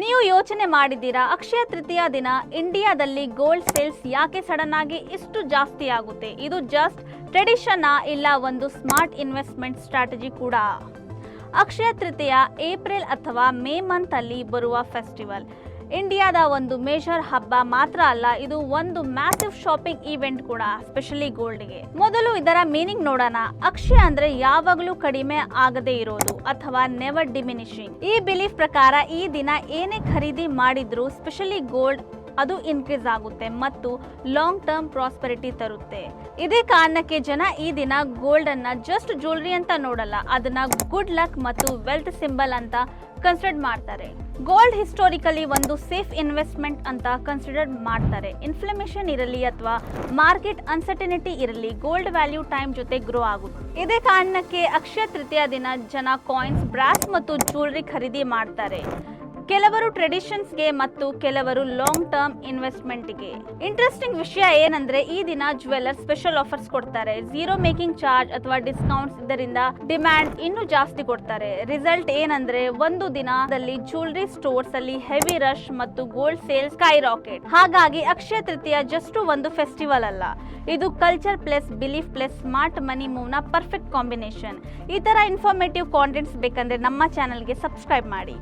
ನೀವು ಯೋಚನೆ ಮಾಡಿದ್ದೀರಾ ಅಕ್ಷಯ ತೃತೀಯ ದಿನ ಇಂಡಿಯಾದಲ್ಲಿ ಗೋಲ್ಡ್ ಸೇಲ್ಸ್ ಯಾಕೆ ಸಡನ್ ಆಗಿ ಇಷ್ಟು ಜಾಸ್ತಿ ಆಗುತ್ತೆ? ಇದು ಜಸ್ಟ್ ಟ್ರೆಡಿಷನ್ ಇಲ್ಲ ಒಂದು ಸ್ಮಾರ್ಟ್ ಇನ್ವೆಸ್ಟ್ಮೆಂಟ್ ಸ್ಟ್ರಾಟಜಿ ಕೂಡ. ಅಕ್ಷಯ ತೃತೀಯ ಏಪ್ರಿಲ್ ಅಥವಾ ಮೇ ಮಂತ್ ಅಲ್ಲಿ ಬರುವ ಫೆಸ್ಟಿವಲ್. ಇಂಡಿಯಾದ ಒಂದು ಮೇಜರ್ ಹಬ್ಬ ಮಾತ್ರ ಅಲ್ಲ, ಇದು ಒಂದು ಮ್ಯಾಸಿವ್ ಶಾಪಿಂಗ್ ಈವೆಂಟ್ ಕೂಡ, ಸ್ಪೆಷಲಿ ಗೋಲ್ಡ್ಗೆ. ಮೊದಲು ಇದರ ಮೀನಿಂಗ್ ನೋಡೋಣ. ಅಕ್ಷಯ ಅಂದ್ರೆ ಯಾವಾಗಲೂ ಕಡಿಮೆ ಆಗದೆ ಇರೋದು ಅಥವಾ ನೆವರ್ ಡಿಮಿನಿಷಿಂಗ್. ಈ ಬಿಲೀಫ್ ಪ್ರಕಾರ ಈ ದಿನ ಏನೇ ಖರೀದಿ ಮಾಡಿದ್ರು ಸ್ಪೆಷಲಿ ಗೋಲ್ಡ್ ಅದು ಇನ್ಕ್ರೀಸ್ ಆಗುತ್ತೆ ಮತ್ತು ಲಾಂಗ್ ಟರ್ಮ್ ಪ್ರಾಸ್ಪರಿಟಿ ತರುತ್ತೆ. ಇದೇ ಕಾರಣಕ್ಕೆ ಜನ ಈ ದಿನ ಗೋಲ್ಡ್ ಅನ್ನ ಜಸ್ಟ್ ಜ್ಯುವೆಲರಿ ಅಂತ ನೋಡಲ್ಲ, ಅದನ್ನ ಗುಡ್ ಲಕ್ ಮತ್ತು ವೆಲ್ತ್ ಸಿಂಬಲ್ ಅಂತ ಕನ್ಸಿಡರ್ ಮಾಡ್ತಾರೆ. ಗೋಲ್ಡ್ ಹಿಸ್ಟೋರಿಕಲಿ ಒಂದು ಸೇಫ್ ಇನ್ವೆಸ್ಟ್ಮೆಂಟ್ ಅಂತ ಕನ್ಸಿಡರ್ ಮಾಡ್ತಾರೆ. ಇನ್ಫ್ಲಮೇಷನ್ ಇರಲಿ ಅಥವಾ ಮಾರ್ಕೆಟ್ ಅನ್ಸರ್ಟನಿಟಿ ಇರಲಿ, ಗೋಲ್ಡ್ ವ್ಯಾಲ್ಯೂ ಟೈಮ್ ಜೊತೆ ಗ್ರೋ ಆಗುತ್ತೆ. ಇದೇ ಕಾರಣಕ್ಕೆ ಅಕ್ಷಯ ತೃತೀಯ ದಿನ ಜನ ಕಾಯಿನ್ಸ್, ಬ್ರಾಸ್ ಮತ್ತು ಜ್ಯುವೆಲರಿ ಖರೀದಿ ಮಾಡ್ತಾರೆ. ಕೆಲವರು ಟ್ರೆಡಿಷನ್ಸ್ಗೆ ಮತ್ತು ಕೆಲವರು ಲಾಂಗ್ ಟರ್ಮ್ ಇನ್ವೆಸ್ಟ್ಮೆಂಟ್ಗೆ. ಇಂಟ್ರೆಸ್ಟಿಂಗ್ ವಿಷಯ ಏನಂದ್ರೆ ಈ ದಿನ ಜ್ಯುವೆಲರ್ ಸ್ಪೆಷಲ್ ಆಫರ್ಸ್ ಕೊಡ್ತಾರೆ. ಝೀರೋ ಮೇಕಿಂಗ್ ಚಾರ್ಜ್ ಅಥವಾ ಡಿಸ್ಕೌಂಟ್ಸ್, ಇದರಿಂದ ಡಿಮ್ಯಾಂಡ್ ಇನ್ನೂ ಜಾಸ್ತಿ ಕೊಡ್ತಾರೆ. ರಿಸಲ್ಟ್ ಏನಂದ್ರೆ ಒಂದು ದಿನದಲ್ಲಿ ಜ್ಯುವೆಲರಿ ಸ್ಟೋರ್ಸ್ ಅಲ್ಲಿ ಹೆವಿ ರಶ್ ಮತ್ತು ಗೋಲ್ಡ್ ಸೇಲ್ಸ್ ಸ್ಕೈ ರಾಕೆಟ್. ಹಾಗಾಗಿ ಅಕ್ಷಯ ತೃತೀಯ ಜಸ್ಟ್ ಒಂದು ಫೆಸ್ಟಿವಲ್ ಅಲ್ಲ, ಇದು culture plus belief plus smart ಮನಿ ಮೂವ್ ನ ಪರ್ಫೆಕ್ಟ್ ಕಾಂಬಿನೇಷನ್. ಈ ತರ ಇನ್ಫಾರ್ಮೇಟಿವ್ ಕಾಂಟೆಂಟ್ಸ್ ಬೇಕಂದ್ರೆ ನಮ್ಮ ಚಾನೆಲ್ಗೆ ಸಬ್ಸ್ಕ್ರೈಬ್ ಮಾಡಿ.